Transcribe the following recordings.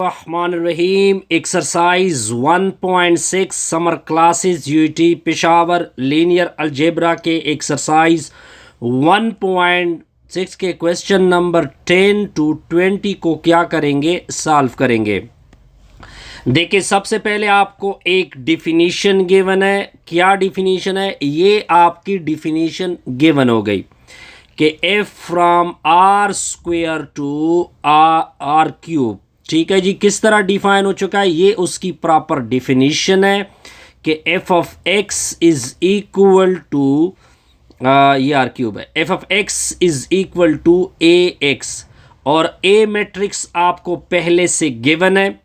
Rahman exercise 1.6 summer classes UT Peshawar linear algebra के exercise 1.6 के question number 10 to 20 को क्या करेंगे, सॉल्व करेंगे। देखिए, सबसे पहले आपको एक डिफिनीशन गिवन है। क्या डिफिनीशन है? ये आपकी डिफिनीशन गिवन हो गई कि f from r square to r cube. ठीक है जी, किस तरह डिफाइन हो चुका है, ये उसकी प्रॉपर डिफिनीशन है कि f of x is equal to ये आर क्यूब है, f of x is equal to ax और a मैट्रिक्स आपको पहले से गिवन है।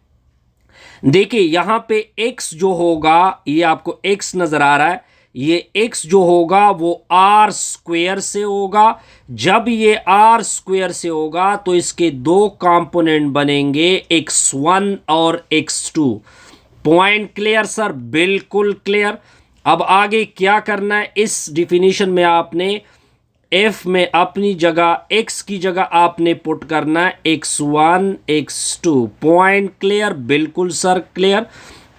देखिए यहां पे x जो होगा, ये आपको x नजर आ रहा है, ये x जो होगा वो आर स्क्वेयर से होगा। जब ये आर स्क्वेयर से होगा तो इसके दो कंपोनेंट बनेंगे, x1 और x2। Point clear sir? बिल्कुल क्लियर। अब आगे क्या करना है, इस डिफिनीशन में आपने f में अपनी जगह x की जगह आपने पुट करना है x1 x2। Point clear? बिल्कुल सर क्लियर।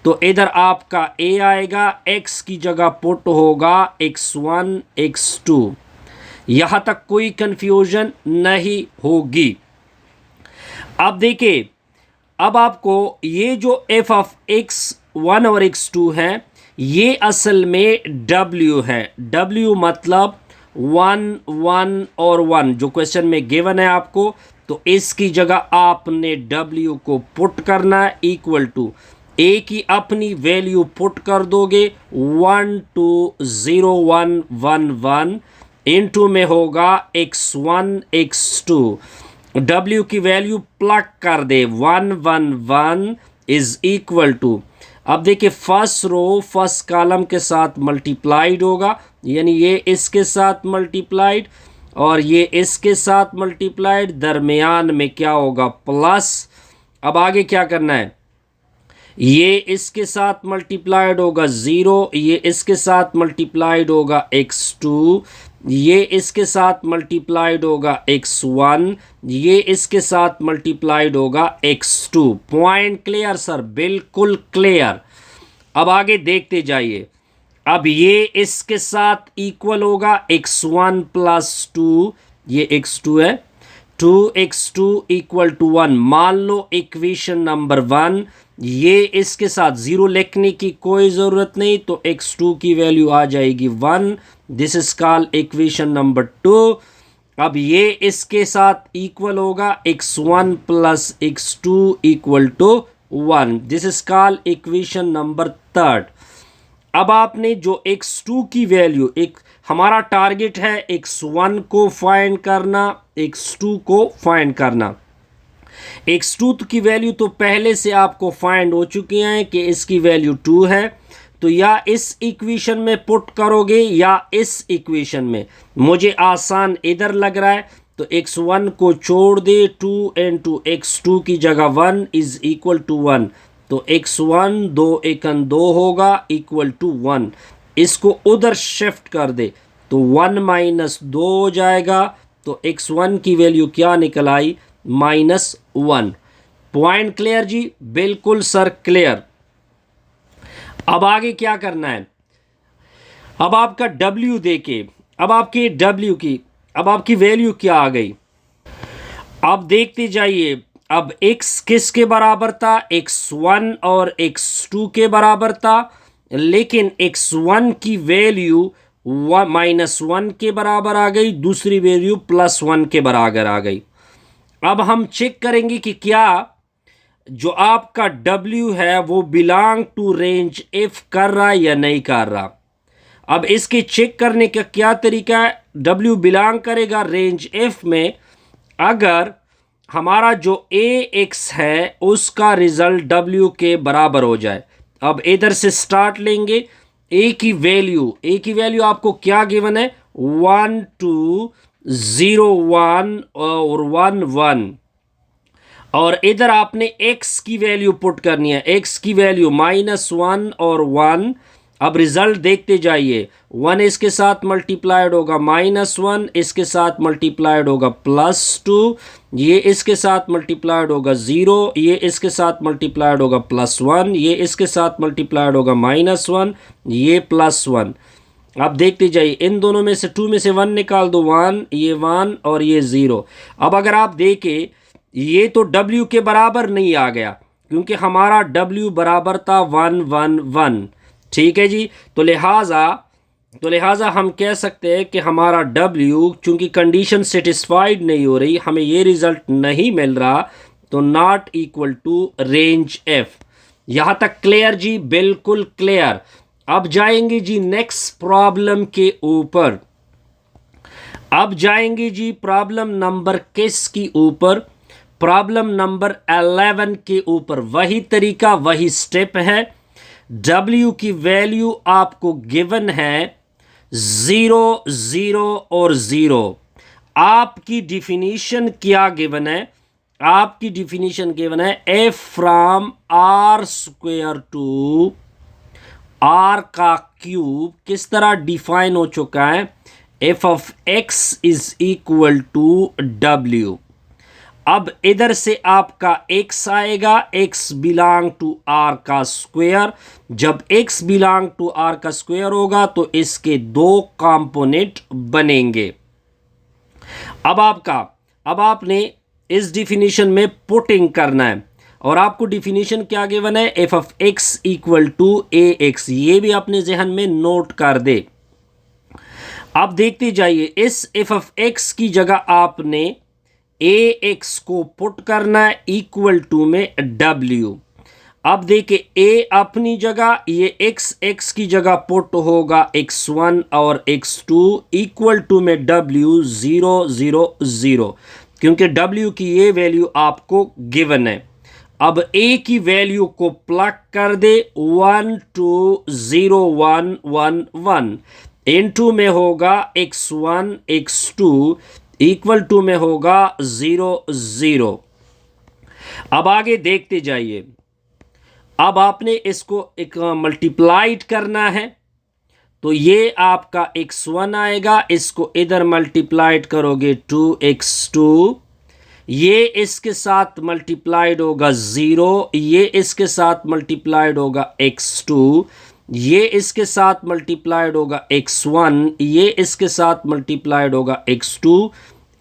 तो इधर आपका a आएगा, x की जगह पुट होगा x1 x2। यहां तक कोई कंफ्यूजन नहीं होगी। अब देखिए, अब आपको ये जो f ऑफ x1 और x2 है, ये असल में w है। w मतलब 1 1 और 1 जो क्वेश्चन में गिवन है आपको, तो इसकी जगह आपने w को पुट करना है इक्वल टू a की अपनी वैल्यू पुट कर दोगे 1 2 0 1 1 1 इनटू में होगा x1 x2। w की वैल्यू प्लग कर दे 1 1 1 इज इक्वल टू, अब देखिए फर्स्ट रो फर्स्ट कॉलम के साथ मल्टीप्लाइड होगा, यानी ये इसके साथ मल्टीप्लाइड और ये इसके साथ मल्टीप्लाइड, दरमियान में क्या होगा, प्लस। अब आगे क्या करना है, ये इसके साथ मल्टीप्लाइड होगा 0, ये इसके साथ मल्टीप्लाइड होगा x2, ये इसके साथ मल्टीप्लाइड होगा x1, ये इसके साथ मल्टीप्लाइड होगा x2। Point clear sir? बिल्कुल क्लियर। अब आगे देखते जाइए। अब ये इसके साथ इक्वल होगा x1 प्लस 2, ये x2 है, 2x2 इक्वल टू 1। मान लो इक्वेशन नंबर 1, ये इसके साथ 0 लिखने की कोई ज़रूरत नहीं, तो x2 की वैल्यू आ जाएगी 1। This is called equation number 2। अब ये इसके साथ इक्वल होगा x1 plus x2 equal to 1। This is called equation number 3। अब आपने जो x2 की वैल्यू, एक हमारा टारगेट है x1 को फाइंड करना, x2 को फाइंड करना। x2 की वैल्यू तो पहले से आपको फाइंड हो चुकी है कि इसकी वैल्यू 2 है, तो या इस इक्वेशन में पुट करोगे या इस इक्वेशन में। मुझे आसान इधर लग रहा है, तो x1 को छोड़ दे, 2 into x2 की जगह 1 इज इक्वल टू 1, तो x1 2 एकन 2 होगा इक्वल टू 1। इसको उधर शिफ्ट कर दे तो 1 माइनस 2 हो जाएगा, तो x1 की वैल्यू क्या निकल आई, -1। पॉइंट क्लियर जी? बिल्कुल सर क्लियर। अब आगे क्या करना है, अब आपका w देके, अब आपकी w की, अब आपकी वैल्यू क्या आ गई, अब देखते जाइए। अब x किसके बराबर था, x1 और x2 के बराबर था, लेकिन x1 की वैल्यू -1 के बराबर आ गई, दूसरी वैल्यू +1 के बराबर आ गई। अब हम चेक करेंगे कि क्या जो आपका w है वो बिलोंग टू रेंज f कर रहा है या नहीं कर रहा। अब इसके चेक करने का क्या तरीका है, w बिलोंग करेगा रेंज f में अगर हमारा जो ax है उसका रिजल्ट w के बराबर हो जाए। अब इधर से स्टार्ट लेंगे, a की वैल्यू आपको क्या गिवन है, 1 2 0 1 और 1 1, और इधर आपने x की वैल्यू पुट करनी है, x की वैल्यू -1 और 1, अब रिजल्ट देखते जाइए, 1 इसके साथ मल्टीप्लाइड होगा -1, इसके साथ मल्टीप्लाइड होगा +2, ये इसके साथ मल्टीप्लाइड होगा 0, ये इसके साथ मल्टीप्लाइड होगा +1, ये इसके साथ मल्टीप्लाइड होगा -1, ये +1। अब देखते जाइए, इन दोनों में से 2 में से 1 निकाल दो, 1, ये 1 और ये 0। अब अगर आप देखें, ये तो W के बराबर नहीं आ गया क्योंकि हमारा W बराबर था 1 1 1। ठीक है जी, तो लिहाजा हम कह सकते हैं कि हमारा W चूंकि कंडीशन सेटिस्फाइड नहीं हो रही, हमें ये रिजल्ट नहीं मिल रहा, तो not equal to range F। यहां तक क्लियर जी, बिल्कुल क्लियर। अब जाएंगे जी नेक्स्ट प्रॉब्लम के ऊपर। अब जाएंगे जी प्रॉब्लम नंबर किस की ऊपर? प्रॉब्लम नंबर 11 के ऊपर। वही तरीका, वही स्टेप है। W की वैल्यू आपको गिवन है 0 0 और 0। आपकी डिफिनीशन क्या गिवन है? आपकी डिफिनीशन गिवन है f from r square to r का क्यूब। किस तरह डिफाइन हो चुका है? f of x is equal to w। अब इधर से आपका x आएगा, x बिलोंग टू r का स्क्वायर। जब x बिलोंग टू r का स्क्वायर होगा तो इसके दो कंपोनेंट बनेंगे। अब आपने इस डिफिनीशन में पुटिंग करना है, और आपको डिफिनीशन क्या गिवन है? f of x equal to ax। ये भी अपने जहन में नोट कर दे। अब देखते जाइए, इस f ऑफ x की जगह आपने ax को पुट करना है इक्वल टू में w। अब देखिए, a अपनी जगह, ये x की जगह पुट होगा x1 और x2 इक्वल टू में w 0 0 0, क्योंकि w की ये वैल्यू आपको गिवन है। अब a की वैल्यू को प्लग कर दे, 1 2 0 1 1 1 इनटू में होगा x1 x2 इक्वल टू में होगा 0 0। अब आगे देखते जाइए। अब आपने इसको एक मल्टीप्लाइड करना है, तो ये आपका x1 आएगा, इसको इधर मल्टीप्लाइड करोगे 2x2, ये इसके साथ मल्टीप्लाइड होगा 0, ये इसके साथ मल्टीप्लाइड होगा x2, ये इसके साथ मल्टीप्लाइड होगा x1, ये इसके साथ मल्टीप्लाइड होगा x2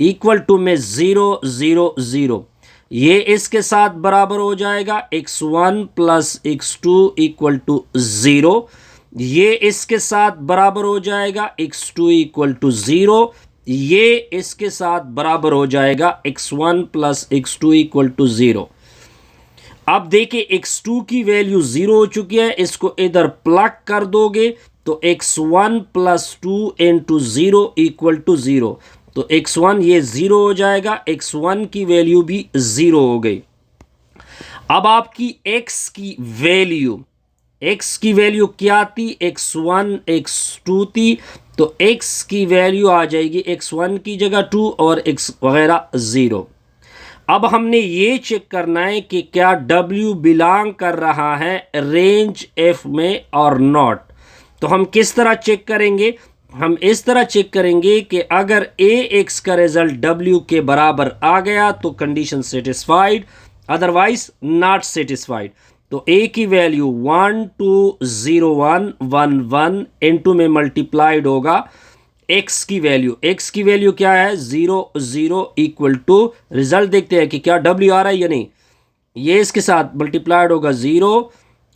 इक्वल टू में 0 0 0। ये इसके साथ बराबर हो जाएगा x1 plus x2 equal to 0। ये इसके साथ बराबर हो जाएगा x2 इक्वल टू 0। ये इसके साथ बराबर हो जाएगा x1 plus x2 equal to 0। अब देखिए, x2 की वैल्यू 0 हो चुकी है, इसको इधर प्लग कर दोगे तो x1 plus 2 into 0 equal to 0। तो x1 ये 0 हो जाएगा, x1 की वैल्यू भी 0 हो गई। अब आपकी x की वैल्यू क्या थी? x1 x2 थी, तो x की वैल्यू आ जाएगी x1 की जगह 2 और x वगैरह 0। अब हमने ये चेक करना है कि क्या W बिलोंग कर रहा है रेंज F में और नॉट। तो हम किस तरह चेक करेंगे? हम इस तरह चेक करेंगे कि अगर ax का रिजल्ट W के बराबर आ गया तो condition satisfied, otherwise not satisfied. तो a की वैल्यू 1 2 0 1 1 1 इनटू में मल्टीप्लाइड होगा x की वैल्यू क्या है? 0 0 इक्वल टू, रिजल्ट देखते हैं कि क्या W आ रहा है या नहीं। ये इसके साथ मल्टीप्लाइड होगा 0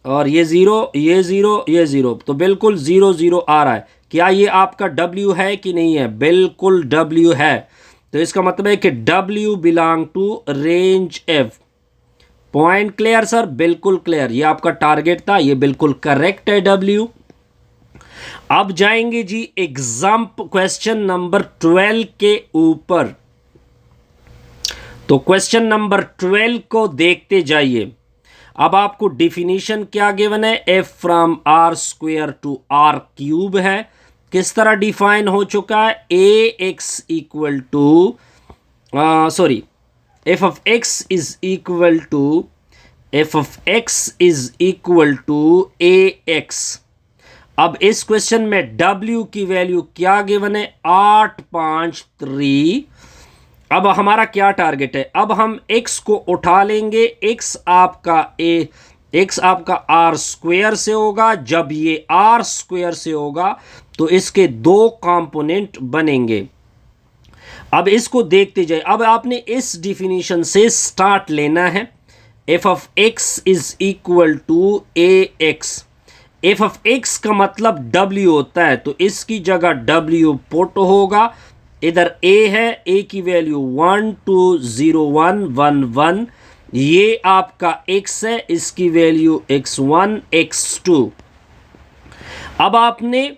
और ये 0 ये 0 ये 0, तो बिल्कुल 0 0 आ रहा है। क्या ये आपका W है कि नहीं है? बिल्कुल W है। तो इसका मतलब है कि W belong to range F। Point clear sir? बिल्कुल क्लियर। ये आपका टारगेट था, ये बिल्कुल करेक्ट है W। अब जाएंगे जी एग्जाम क्वेश्चन नंबर 12 के ऊपर। तो क्वेश्चन नंबर 12 को देखते जाइए। अब आपको डिफिनीशन क्या गिवन है? f from r square to r cube है। किस तरह डिफाइन हो चुका है? ax equal to f of x is equal to ax। अब इस क्वेश्चन में W की वैल्यू क्या गिवन है, 853। अब हमारा क्या टारगेट है, अब हम x को उठा लेंगे। x आपका r स्क्वायर से होगा। जब ये r स्क्वायर से होगा तो इसके दो कंपोनेंट बनेंगे। अब इसको देखते जाए। अब आपने इस डिफिनीशन से स्टार्ट लेना है। f of x is equal to ax। f of x का मतलब w होता है, तो इसकी जगह w पुट होगा। इधर a है, a की वैल्यू 1 2 0 1 1 1। ये आपका x है, इसकी वैल्यू x1 x2। अब आपने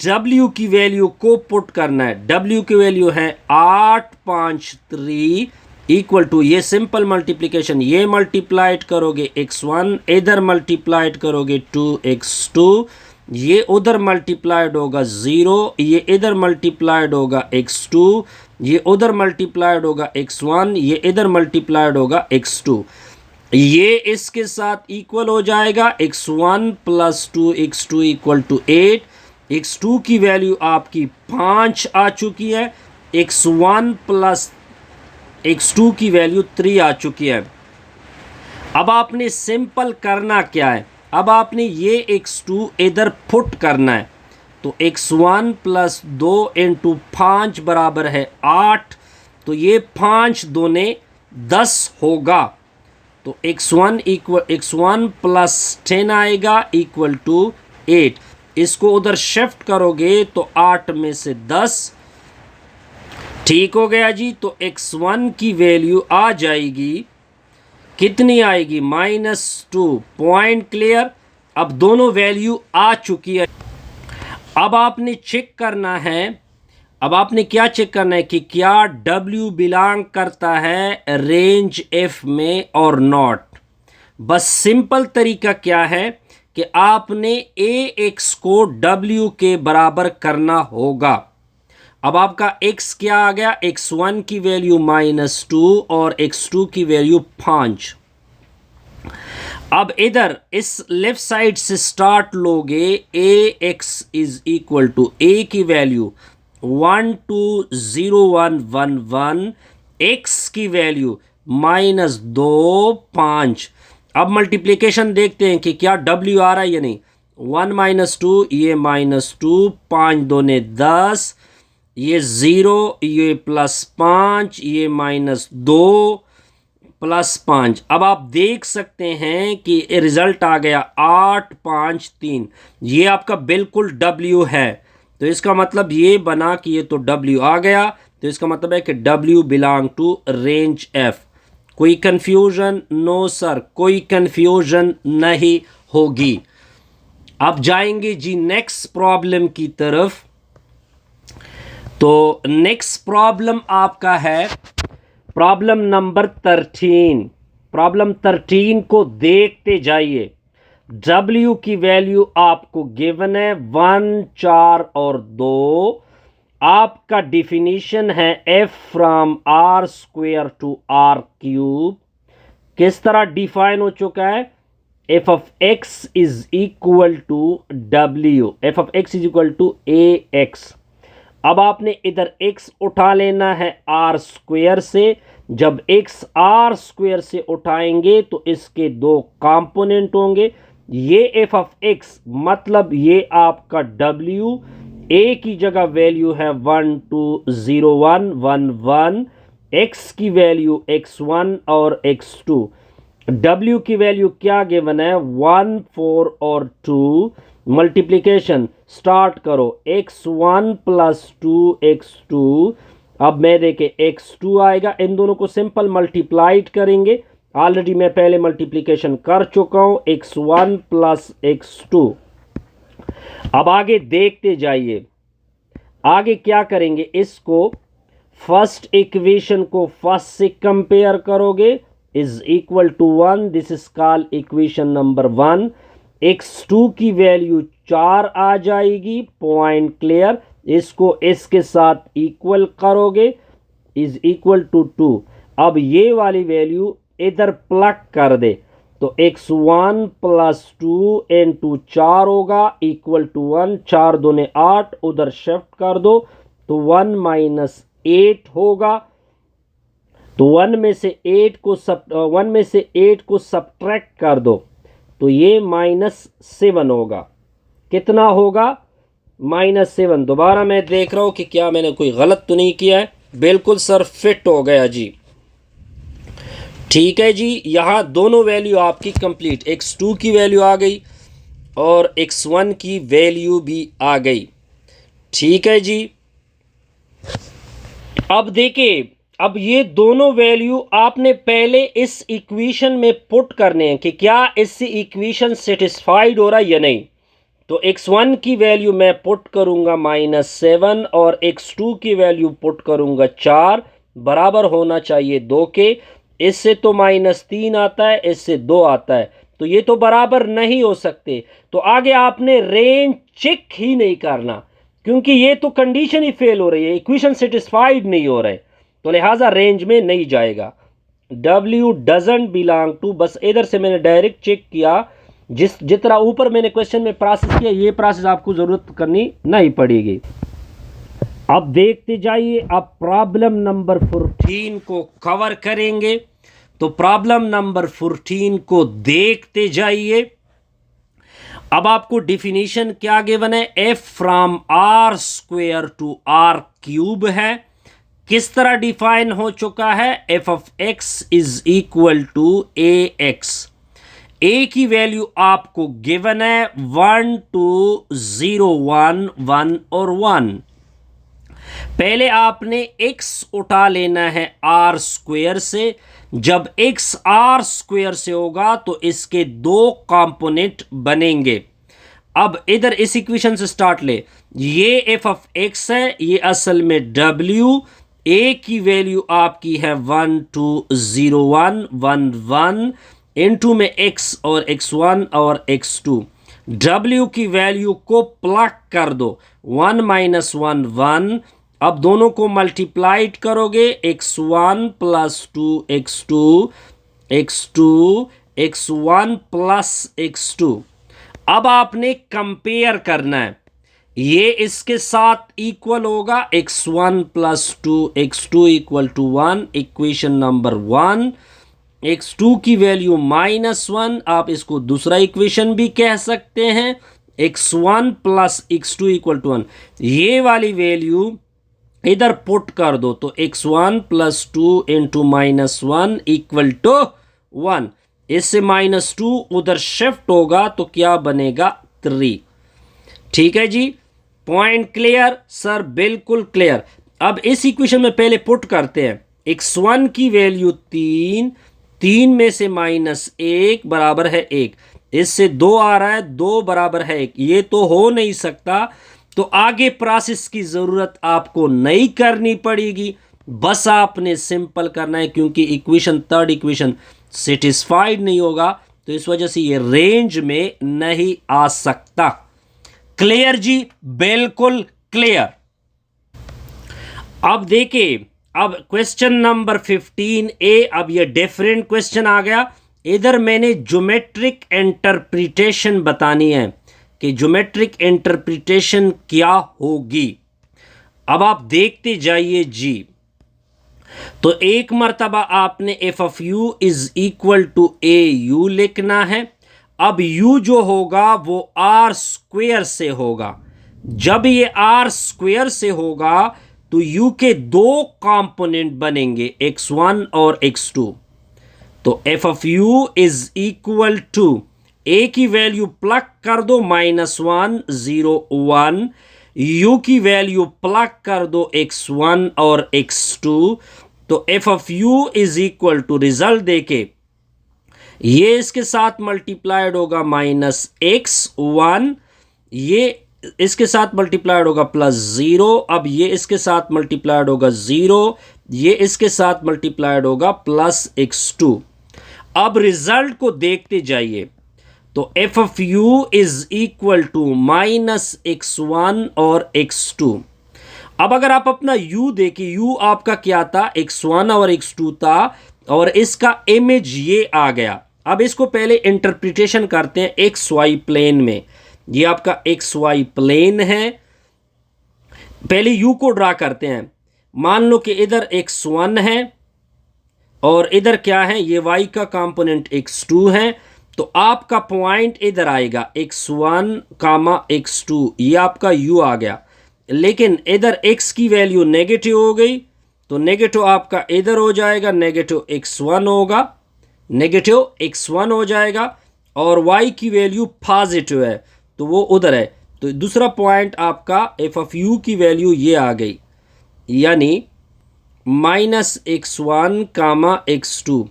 W की वैल्यू को पुट करना है। W की वैल्यू है 853 इक्वल टू, ये सिंपल मल्टीप्लिकेशन, ये मल्टीप्लाइड करोगे x1, इधर मल्टीप्लाइड करोगे 2x2, ये उधर मल्टीप्लाइड होगा 0, ये इधर मल्टीप्लाइड होगा x2, ये उधर मल्टीप्लाइड होगा x1, ये इधर मल्टीप्लाइड होगा x2। ये इसके साथ इक्वल हो जाएगा। x1 plus 2x2 equal to 8। x2 की वैल्यू आपकी 5 आ चुकी है। x1 प्लस x2 की वैल्यू 3 आ चुकी है। अब आपने सिंपल करना क्या है, अब आपने ये x2 इधर पुट करना है। तो x1 प्लस 2 इंटू 5 बराबर है 8। तो ये 5 दूने 10 होगा। तो x1 प्लस 10 आएगा इक्वल टू 8। इसको उधर शिफ्ट करोगे तो 8 में से 10 ठीक हो गया जी। तो x1 की वैल्यू आ जाएगी, कितनी आएगी, -2। Point clear. अब दोनों वैल्यू आ चुकी है। अब आपने चेक करना है, अब आपने क्या चेक करना है कि क्या W बिलोंग करता है रेंज F में और नॉट। बस सिंपल तरीका क्या है कि आपने AX को W के बराबर करना होगा। अब आपका x क्या आ गया, x1 की वैल्यू -2 और x2 की वैल्यू 5। अब इधर इस लेफ्ट साइड से स्टार्ट लोगे। ax is equal to a की वैल्यू 1 2 0 1 1 1, x की वैल्यू -2 5। अब मल्टीप्लिकेशन देखते हैं कि क्या w आ रहा है या नहीं। 1 -2, ये -2, 5 दूने 10, ये 0, ये +5, ये -2 +5। अब आप देख सकते हैं कि रिजल्ट आ गया 8 5 3। ये आपका बिल्कुल W है। तो इसका मतलब ये बना कि ये तो W आ गया। तो इसका मतलब है कि W belong to range F। कोई कंफ्यूजन? नो सर, कोई कंफ्यूजन नहीं होगी। अब जाएंगे जी नेक्स्ट प्रॉब्लम की तरफ। तो नेक्स्ट प्रॉब्लम आपका है प्रॉब्लम नंबर 13। प्रॉब्लम 13 को देखते जाइए। W की वैल्यू आपको गिवन है 1 4 और 2। आपका डिफिनीशन है f from r square to r cube. किस तरह डिफाइन हो चुका है, f of x is equal to w, f of x is equal to ax। अब आपने इधर x उठा लेना है r स्क्वायर से। जब x r स्क्वायर से उठाएंगे तो इसके दो कंपोनेंट होंगे। ये f ऑफ x मतलब ये आपका w, a की जगह वैल्यू है 1 2 0 1 1 1, x की वैल्यू x1 और x2। w की वैल्यू क्या गिवन है, 1 4 और 2। मल्टीप्लिकेशन स्टार्ट करो, x1 प्लस 2x2। अब मैं देखे x2 आएगा, इन दोनों को सिंपल मल्टीप्लाइड करेंगे। ऑलरेडी मैं पहले मल्टीप्लिकेशन कर चुका हूं, x1 प्लस x2। अब आगे देखते जाइए, आगे क्या करेंगे, इसको फर्स्ट इक्वेशन को फर्स्ट से कंपेयर करोगे, is equal to 1। This is called equation number 1। x2 की वैल्यू 4 आ जाएगी। Point clear. इसको इसके साथ इक्वल करोगे, इज इक्वल टू 2। अब ये वाली वैल्यू इधर प्लग कर दे। तो x1 प्लस 2 इंटू 4 होगा इक्वल टू 1, 4 दूने 8, उधर शिफ्ट कर दो तो 1 माइनस 8 होगा। तो 1 में से 8 को सब्ट्रैक्ट कर दो तो ये -7 होगा। कितना होगा? -7। दोबारा मैं देख रहा हूं कि क्या मैंने कोई गलत तो नहीं किया है। बिल्कुल सर, फिट हो गया जी। ठीक है जी, यहां दोनों वैल्यू आपकी कंप्लीट, x2 की वैल्यू आ गई और x1 की वैल्यू भी आ गई। ठीक है जी। अब देखिए, अब ये दोनों वैल्यू आपने पहले इस इक्वेशन में पुट करने हैं कि क्या इससे इक्वेशन सेटिस्फाइड हो रहा है या नहीं। तो x1 की वैल्यू मैं पुट करूंगा -7 और x2 की वैल्यू पुट करूंगा 4, बराबर होना चाहिए 2 के। इससे तो -3 आता है, इससे 2 आता है, तो ये तो बराबर नहीं हो सकते। तो आगे आपने रेंज चेक ही नहीं करना, क्योंकि ये तो कंडीशन ही फेल हो रही है, इक्वेशन सेटिस्फाइड नहीं हो रहे, तो लिहाजा रेंज में नहीं जाएगा। W डजंट बिलोंग टू, बस इधर से मैंने डायरेक्ट चेक किया, जितना ऊपर मैंने क्वेश्चन में प्रोसेस किया ये प्रोसेस आपको जरूरत करनी नहीं पड़ेगी। अब देखते जाइए, अब प्रॉब्लम नंबर 14 को कवर करेंगे। तो प्रॉब्लम नंबर 14 को देखते जाइए। अब आपको डिफिनीशन क्या गिवन है? f from r square to r cube है। किस तरह डिफाइन हो चुका है? f of x is equal to ax। a की वैल्यू आपको गिवन है 1 2 0 1 1 और 1। पहले आपने x उठा लेना है r स्क्वायर से। जब x r स्क्वायर से होगा तो इसके दो कंपोनेंट बनेंगे। अब इधर इस इक्वेशन से स्टार्ट ले, ये f ऑफ x है, ये असल में w। a की वैल्यू आपकी है 1 2 0 1 1 1 इनटू में x और x1 और x2। w की वैल्यू को प्लग कर दो, 1 माइनस 1 1। अब दोनों को मल्टीप्लाइड करोगे, x1 plus 2 x2 x2 x1 plus x2। अब आपने कंपेयर करना है, ये इसके साथ इक्वल होगा, x1 plus 2 x2 equal to 1, equation number 1। x2 की वैल्यू -1, आप इसको दूसरा इक्वेशन भी कह सकते हैं, x1 plus x2 equal to 1। ये वाली वैल्यू इधर पुट कर दो तो x1 plus 2 into -1 equal to 1। इससे -2 उधर शिफ्ट होगा तो क्या बनेगा? 3। ठीक है जी, पॉइंट क्लियर? सर बिल्कुल क्लियर। अब इस इक्वेशन में पहले पुट करते हैं, x1 की वैल्यू 3, 3 में से -1 बराबर है 1, इससे 2 आ रहा है, 2 बराबर है 1, ये तो हो नहीं सकता। तो आगे प्रोसेस की जरूरत आपको नहीं करनी पड़ेगी, बस आपने सिंपल करना है, क्योंकि इक्वेशन थर्ड इक्वेशन सेटिस्फाइड नहीं होगा, तो इस वजह से ये रेंज में नहीं आ सकता। क्लियर जी? बिल्कुल क्लियर। अब देखिए, अब क्वेश्चन नंबर 15A, अब ये डिफरेंट क्वेश्चन आ गया। इधर मैंने ज्योमेट्रिक इंटरप्रिटेशन बतानी है कि ज्योमेट्रिक इंटरप्रिटेशन क्या होगी। अब आप देखते जाइए जी। तो एक मर्तबा आपने f of u is equal to a u लिखना है। अब u जो होगा वो r स्क्वायर से होगा। जब ये r स्क्वायर से होगा तो u के दो कंपोनेंट बनेंगे, x1 और x2। तो f of u is equal to, a की वैल्यू प्लग कर दो -1 0 1, u की वैल्यू प्लग कर दो x1 और x2। तो f of u is equal to, result देके ये इसके साथ मल्टीप्लाइड होगा -x1, ये इसके साथ मल्टीप्लाइड होगा +0। अब ये इसके साथ मल्टीप्लाइड होगा 0, ये इसके साथ मल्टीप्लाइड होगा +x2। अब रिजल्ट को देखते जाइए। तो f of u is equal to -x1 और x2। अब अगर आप अपना u देखिए, u आपका क्या था? x1 और x2 था, और इसका इमेज ये आ गया। अब इसको पहले इंटरप्रिटेशन करते हैं एक्स वाई प्लेन में। ये आपका एक्स वाई प्लेन है। पहले यू को ड्रा करते हैं। मान लो कि इधर x1 है और इधर क्या है, ये y का कंपोनेंट x2 है। तो आपका पॉइंट इधर आएगा x1 कामा x2, ये आपका u आ गया। लेकिन इधर x की वैल्यू नेगेटिव हो गई, तो नेगेटिव आपका इधर हो जाएगा, नेगेटिव x1 होगा, नेगेटिव x1 हो जाएगा। और y की वैल्यू पॉजिटिव है तो वो उधर है। तो दूसरा पॉइंट आपका एफ ऑफ यू की वैल्यू ये आ गई, यानी -x1 कामा x2।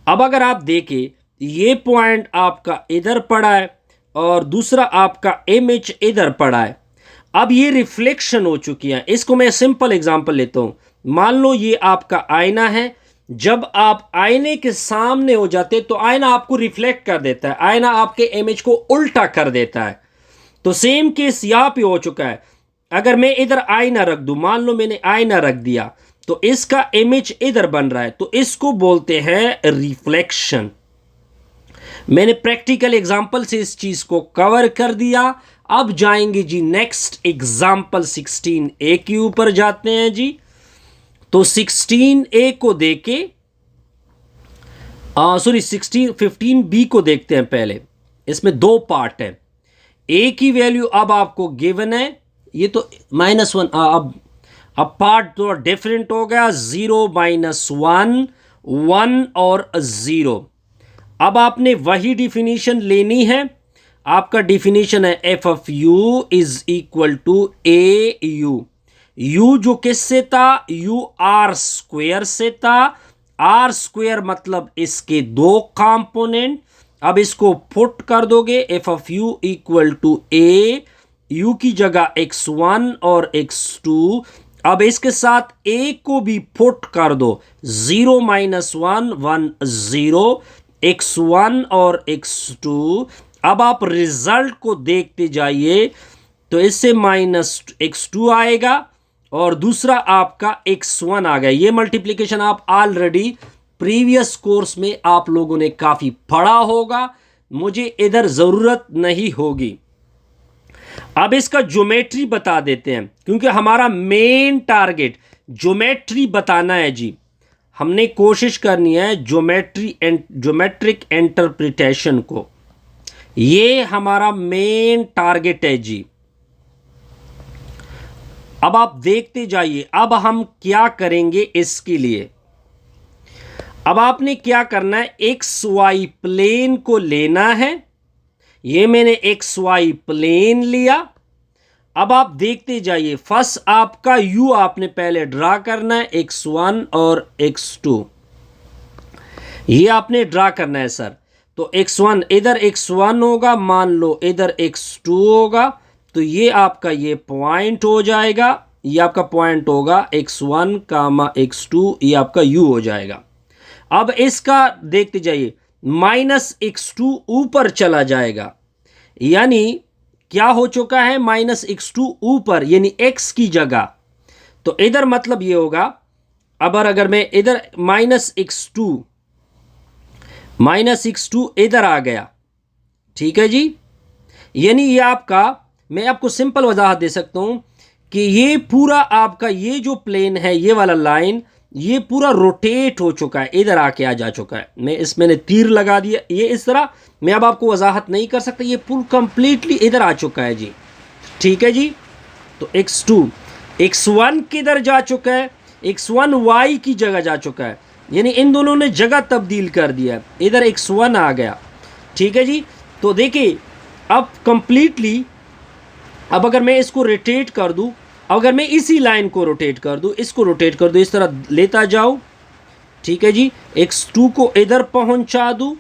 अब अगर आप देखें, ये पॉइंट आपका इधर पड़ा है और दूसरा आपका इमेज इधर पड़ा है। अब ये रिफ्लेक्शन हो चुकी है। इसको मैं सिंपल एग्जांपल लेता हूं। मान लो ये आपका आईना है। जब आप आईने के सामने हो जाते तो आईना आपको रिफ्लेक्ट कर देता है, आईना आपके इमेज को उल्टा कर देता है। तो सेम केस यहां पे हो चुका है। अगर मैं इधर आईना रख दूं, मान लो मैंने आईना रख दिया, तो इसका इमेज इधर बन रहा है, तो इसको बोलते हैं रिफ्लेक्शन। मैंने प्रैक्टिकल एग्जांपल से इस चीज को कवर कर दिया। अब जाएंगे जी नेक्स्ट एग्जांपल 16A के ऊपर जाते हैं जी। तो 16A को देके 15B को देखते हैं पहले। इसमें दो पार्ट है। ए की वैल्यू अब आपको गिवन है, ये तो -1। अब पार्ट तो डिफरेंट हो गया, 0 -1 1 और 0। अब आपने वही डिफिनीशन लेनी है। आपका डिफिनीशन है f of u is equal to a u. U जो किससे था, यू आर स्क्वेयर से था। आर स्क्वेयर मतलब इसके दो कंपोनेंट। अब इसको पुट कर दोगे, f of u equal to a, u की जगह x1 और x2। अब इसके साथ a को भी पुट कर दो, 0 -1 1 0, x1 और x2। अब आप रिजल्ट को देखते जाइए, तो इससे -x2 आएगा और दूसरा आपका x1 आ गया। ये मल्टीप्लिकेशन आप ऑलरेडी प्रीवियस कोर्स में आप लोगों ने काफी पढ़ा होगा, मुझे इधर जरूरत नहीं होगी। अब इसका ज्योमेट्री बता देते हैं, क्योंकि हमारा मेन टारगेट ज्योमेट्री बताना है जी। हमने कोशिश करनी है ज्योमेट्रिक इंटरप्रिटेशन को, ये हमारा मेन टारगेट है जी। अब आप देखते जाइए, अब हम क्या करेंगे इसके लिए। अब आपने क्या करना है, एक्स वाई प्लेन को लेना है। ये मैंने एक्स वाई प्लेन लिया। अब आप देखते जाइए, फर्स्ट आपका यू आपने पहले ड्रा करना है, x1 और x2 ये आपने ड्रा करना है सर। तो x1 इधर x1 होगा, मान लो इधर x2 होगा, तो ये आपका ये पॉइंट हो जाएगा, ये आपका पॉइंट होगा x1 कामा x2, ये आपका u हो जाएगा। अब इसका देखते जाइए, -x2 ऊपर चला जाएगा, यानी क्या हो चुका है, -x2 ऊपर, यानी x की जगह। तो इधर मतलब ये होगा, अब अगर मैं इधर -x2 इधर आ गया, ठीक है जी। यानी ये आपका, मैं आपको सिंपल वजाहत दे सकता हूं कि ये पूरा आपका ये जो प्लेन है, ये वाला लाइन, ये पूरा रोटेट हो चुका है, इधर आके आ जा चुका है। मैंने तीर लगा दिया, ये इस तरह मैं अब आपको वजाहत नहीं कर सकता, ये पूरा कंप्लीटली इधर आ चुका है जी, ठीक है जी। तो x2 x1 किधर जा चुका है, x1 y की जगह जा चुका है, यानी इन दोनों ने जगह तब्दील कर दिया, इधर x1 आ गया, ठीक है जी। तो देखिए अब कंप्लीटली, अब अगर मैं इसको रोटेट कर दूं, अगर मैं इसी लाइन को रोटेट कर दूं, इसको रोटेट कर दूं, इस तरह लेता जाऊं, ठीक है जी। x2 को इधर पहुंचा दूं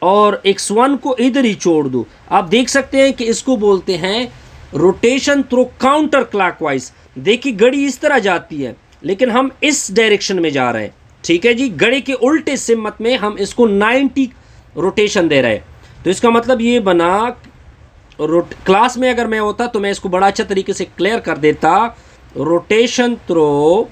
और x1 को इधर ही छोड़ दूं। आप देख सकते हैं कि इसको बोलते हैं रोटेशन थ्रू काउंटर क्लॉकवाइज। देखिए घड़ी इस तरह जाती है, लेकिन हम इस डायरेक्शन में जा रहे हैं, ठीक है जी। घड़ी के उल्टे सिमत में हम इसको 90 रोटेशन दे रहे हैं। तो इसका मतलब ये बना, क्लास में अगर मैं होता तो मैं इसको बड़ा अच्छा तरीके से क्लियर कर देता, रोटेशन थ्रू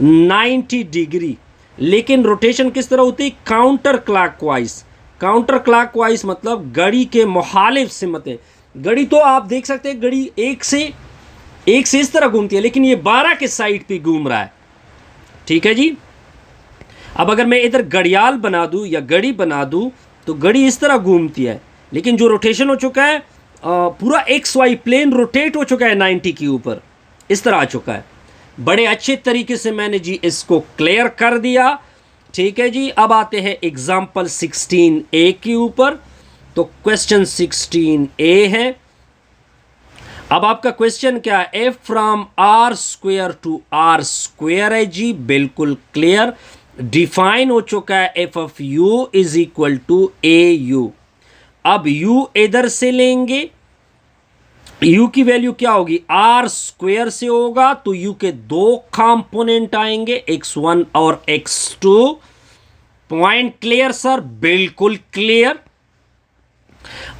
90 डिग्री। लेकिन रोटेशन किस तरह होती है, काउंटर क्लॉकवाइज, काउंटर क्लॉकवाइज मतलब घड़ी के मुखालिफ सिमतें। घड़ी तो आप देख सकते हैं घड़ी एक से इस तरह घूमती है, लेकिन ये 12 के साइड पे घूम रहा है। ठीक है जी। अब अगर मैं इधर घड़ियाल बना दूं या घड़ी बना दूं तो घड़ी इस तरह घूमती है, लेकिन जो रोटेशन हो चुका है पूरा एक्स वाई प्लेन रोटेट हो चुका है 90 के ऊपर, इस तरह आ चुका है। बड़े अच्छे तरीके से मैंने जी इसको क्लियर कर दिया। ठीक है जी। अब आते हैं एग्जाम्पल 16A के ऊपर। तो क्वेश्चन 16A है। अब आपका क्वेश्चन क्या है? F from r square to r square है जी, बिल्कुल क्लियर। डिफाइन हो चुका है f of u is equal to a u. अब u इधर से लेंगे, u की वैल्यू क्या होगी? आर स्क्वेयर से होगा, तो u के दो कंपोनेंट आएंगे, x1 और x2। Point clear sir? बिल्कुल क्लियर।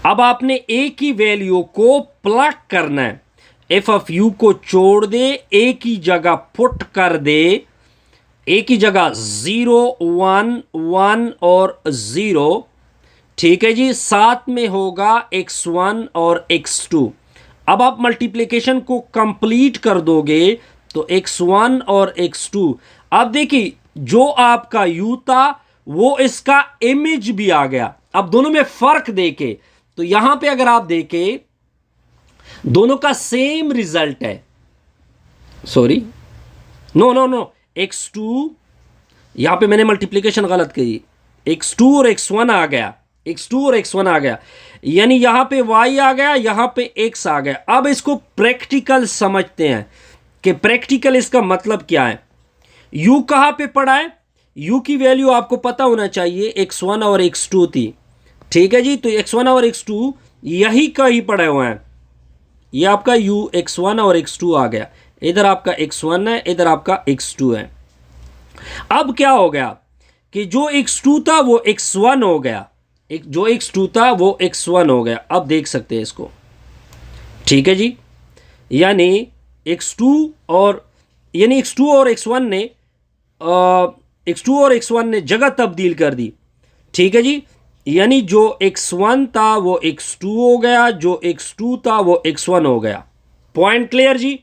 अब आपने a की वैल्यू को प्लग करना है, एफ ऑफ यू को छोड़ दे, a की जगह पुट कर दे, a की जगह 0 1 1 और 0। ठीक है जी। साथ में होगा x1 और x2। अब आप मल्टीप्लिकेशन को कंप्लीट कर दोगे तो x1 और x2। अब देखिए जो आपका u था वो इसका इमेज भी आ गया। अब दोनों में फर्क देखे तो यहां पे अगर आप देखें दोनों का सेम रिजल्ट है। सॉरी, नो x2, यहां पे मैंने मल्टीप्लिकेशन गलत की, x2 और x1 आ गया, x2 और x1 आ गया, यानी यहां पे y आ गया, यहां पे x आ गया। अब इसको प्रैक्टिकल समझते हैं कि प्रैक्टिकल इसका मतलब क्या है। u कहां पे पड़ा है? u की वैल्यू आपको पता होना चाहिए, x1 और x2 थी। ठीक है जी। तो x1 और x2 यही का ही पड़े हुए हैं। ये आपका u x1 और x2 आ गया, इधर आपका x1 है, इधर आपका x2 है। अब क्या हो गया कि जो x2 था वो x1 हो गया, जो x2 था वो x1 हो गया। अब देख सकते हैं इसको। ठीक है जी। यानी x2 और x1 ने जगह तब्दील कर दी। ठीक है जी। यानी जो x1 था वो x2 हो गया, जो x2 था वो x1 हो गया। पॉइंट क्लियर जी।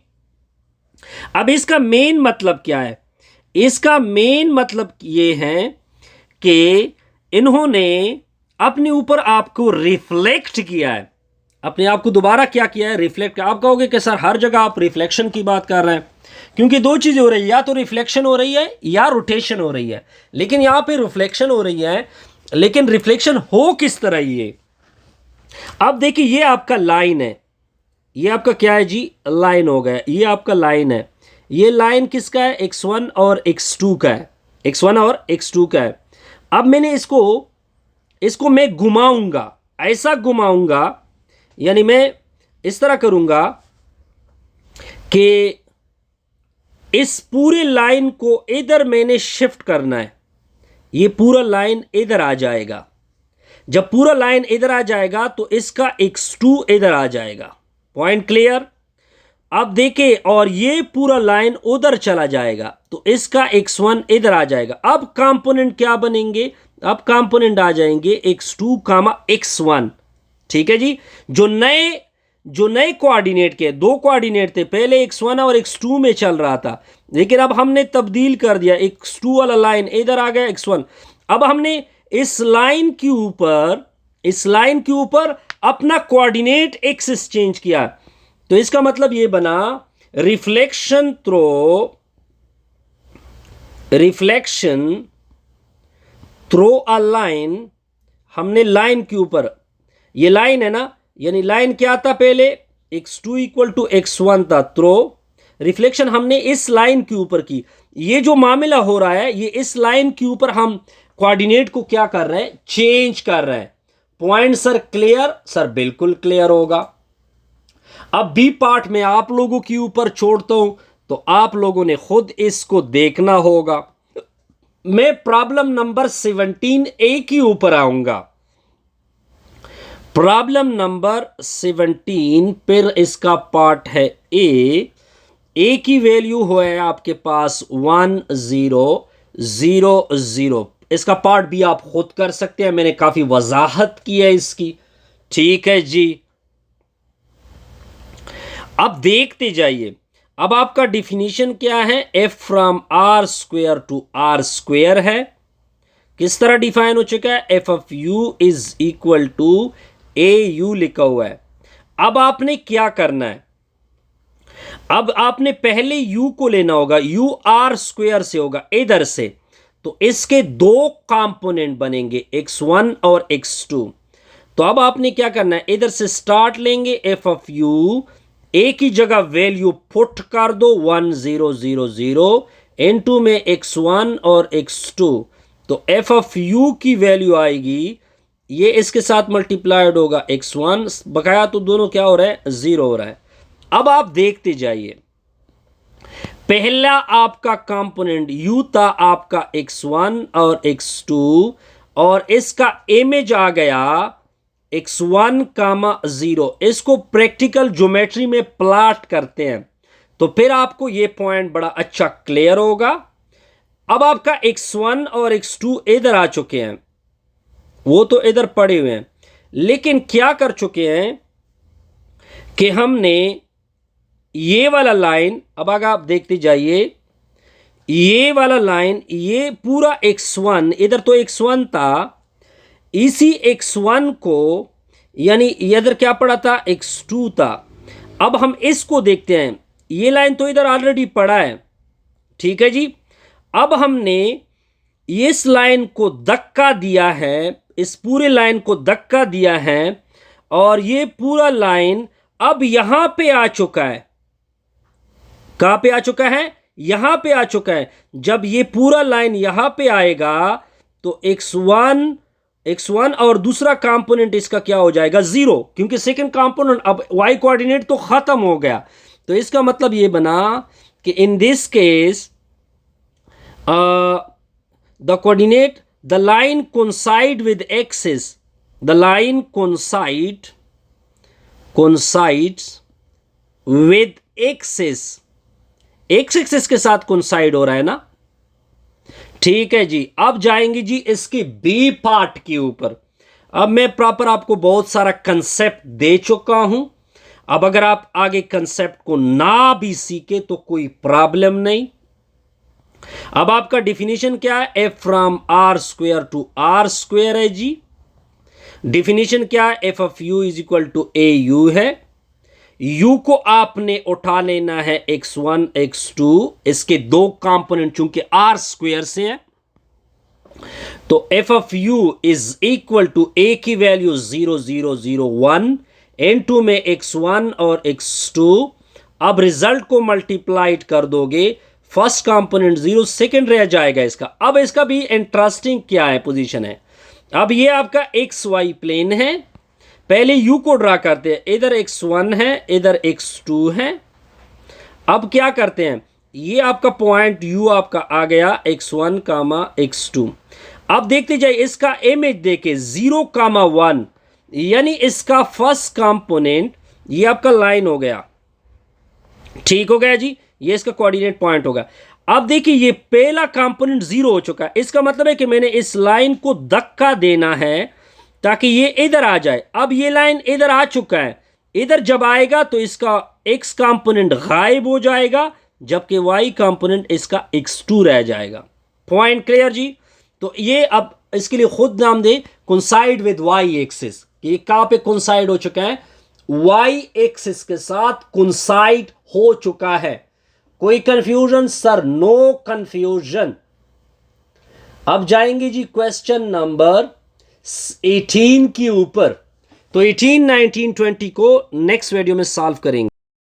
अब इसका मेन मतलब क्या है? इसका मेन मतलब ये है कि इन्होंने अपने ऊपर आपको रिफ्लेक्ट किया है, अपने आप को दोबारा क्या किया है? रिफ्लेक्ट। आप कहोगे कि सर हर जगह आप रिफ्लेक्शन की बात कर रहे हैं, क्योंकि दो चीजें हो रही है, या तो रिफ्लेक्शन हो रही है या रोटेशन हो रही है। लेकिन यहां पे रिफ्लेक्शन हो रही है, लेकिन रिफ्लेक्शन हो किस तरह? ये अब देखिए, ये आपका लाइन है, ये आपका क्या है जी? लाइन हो गया। ये आपका लाइन है, ये लाइन किसका है? x1 और x2 का है, x1 और x2 का है। अब मैंने इसको मैं घुमाऊंगा, ऐसा घुमाऊंगा, यानी मैं इस तरह करूंगा कि इस पूरे लाइन को इधर मैंने शिफ्ट करना है, ये पूरा लाइन इधर आ जाएगा। जब पूरा लाइन इधर आ जाएगा तो इसका x2 इधर आ जाएगा। Point clear? अब देखें, और ये पूरा लाइन उधर चला जाएगा तो इसका x1 इधर आ जाएगा। अब कंपोनेंट क्या बनेंगे? अब कंपोनेंट आ जाएंगे x2 कामा x1। ठीक है जी। जो नए कोऑर्डिनेट के दो कोऑर्डिनेट थे, पहले x1 और x2 में चल रहा था, लेकिन अब हमने तब्दील कर दिया, x2 वाला लाइन इधर आ गया, x1। अब हमने इस लाइन के ऊपर अपना कोऑर्डिनेट एक्सिस चेंज किया, तो इसका मतलब ये बना रिफ्लेक्शन थ्रो अ लाइन। हमने लाइन के ऊपर, ये लाइन है ना, यानी लाइन क्या था? पहले x2 इक्वल टू x1 था, थ्रो रिफ्लेक्शन हमने इस लाइन के ऊपर की। ये जो मामला हो रहा है, ये इस लाइन के ऊपर हम कोऑर्डिनेट को क्या कर रहे हैं? चेंज कर रहे हैं। Point sir clear? सर बिल्कुल क्लियर होगा। अब बी पार्ट में आप लोगों के ऊपर छोड़ता हूं, तो आप लोगों ने खुद इसको देखना होगा। मैं प्रॉब्लम नंबर 17A के ऊपर आऊंगा। प्रॉब्लम नंबर 17, फिर इसका पार्ट है ए की वैल्यू है आपके पास 1 0 0 0। इसका पार्ट भी आप खुद कर सकते हैं, मैंने काफी वजाहत की है इसकी। ठीक है जी, अब देखते जाइए। अब आपका डिफिनीशन क्या है, f from r square to r square है। किस तरह डिफाइन हो चुका है, f of u is equal to a u लिखा हुआ है। अब आपने क्या करना है, अब आपने पहले u को लेना होगा, u आर स्क्वेयर से होगा इधर से, तो इसके दो कंपोनेंट बनेंगे x1 और x2। तो अब आपने क्या करना है, इधर से स्टार्ट लेंगे f ऑफ u, a की जगह वैल्यू पुट कर दो 1 0 0 0, इनटू में x1 और x2, तो f ऑफ u की वैल्यू आएगी, ये इसके साथ मल्टीप्लाइड होगा x1, बकाया तो दोनों क्या हो रहा है, 0 हो रहा है। अब आप देखते जाइए, पहला आपका कंपोनेंट u था आपका x1 और x2, और इसका इमेज आ गया x1 कामा 0। इसको प्रैक्टिकल ज्योमेट्री में प्लॉट करते हैं तो फिर आपको यह पॉइंट बड़ा अच्छा क्लियर होगा। अब आपका x1 और x2 इधर आ चुके हैं, वो तो इधर पड़े हुए हैं, लेकिन क्या कर चुके हैं कि हमने ये वाला लाइन, अब अगर आप देखते जाइए, ये वाला लाइन, ये पूरा x1, इधर तो x1 था, इसी x1 को, यानी इधर क्या पड़ा था, x2 था। अब हम इसको देखते हैं, ये लाइन तो इधर ऑलरेडी पड़ा है, ठीक है जी। अब हमने इस लाइन को धक्का दिया है, इस पूरे लाइन को धक्का दिया है, और ये पूरा लाइन अब यहां पे आ चुका है। कहां पे आ चुका है, यहां पे आ चुका है। जब ये पूरा लाइन यहां पे आएगा तो x1 और दूसरा कंपोनेंट इसका क्या हो जाएगा, 0, क्योंकि सेकंड कंपोनेंट अब y कोऑर्डिनेट तो खत्म हो गया। तो इसका मतलब ये बना कि in this case the coordinate, the line coincide with axis, the line coincides with axis, x axis के साथ कोइंसाइड हो रहा है ना, ठीक है जी। अब जाएंगे जी इसके बी पार्ट के ऊपर। अब मैं प्रॉपर आपको बहुत सारा कंसेप्ट दे चुका हूं, अब अगर आप आगे कंसेप्ट को ना भी सीखे तो कोई प्रॉब्लम नहीं। अब आपका डिफिनीशन क्या है, f from r square to r square है जी। डिफिनीशन क्या है, f of u is equal to a u है। u को आपने उठा लेना है x1 x2, इसके दो कंपोनेंट चूंकि r स्क्वायर से है, तो f of u is equal to a की वैल्यू 0 0 0 1, n2 में x1 और x2। अब रिजल्ट को मल्टीप्लाइड कर दोगे, फर्स्ट कंपोनेंट 0, सेकंड रह जाएगा इसका। अब इसका भी इंटरेस्टिंग क्या है, पोजीशन है। अब ये आपका xy प्लेन है, पहले u को ड्रा करते हैं, इधर x1 है, इधर x2 है। अब क्या करते हैं, ये आपका पॉइंट u आपका आ गया x1 कामा x2। अब देखते जाइए, इसका इमेज देखे 0 कामा 1, यानी इसका फर्स्ट कंपोनेंट ये आपका लाइन हो गया, ठीक हो गया जी, ये इसका कोऑर्डिनेट पॉइंट होगा। अब देखिए ये पहला कंपोनेंट 0 हो चुका है, इसका मतलब है कि मैंने इस लाइन को धक्का देना है ताकि ये इधर आ जाए। अब ये लाइन इधर आ चुका है, इधर जब आएगा तो इसका x कंपोनेंट गायब हो जाएगा, जबकि y कंपोनेंट इसका x2 रह जाएगा। पॉइंट क्लियर जी। तो ये अब इसके लिए खुद नाम दे कोइंसाइड विद y एक्सिस, ये कहां पे कोइंसाइड हो चुका है, y एक्सिस के साथ कोइंसाइड हो चुका है। कोई कंफ्यूजन सर, नो कंफ्यूजन। अब जाएंगे जी क्वेश्चन नंबर 18 के ऊपर। तो 18, 19, 20 को नेक्स्ट वीडियो में सॉल्व करेंगे।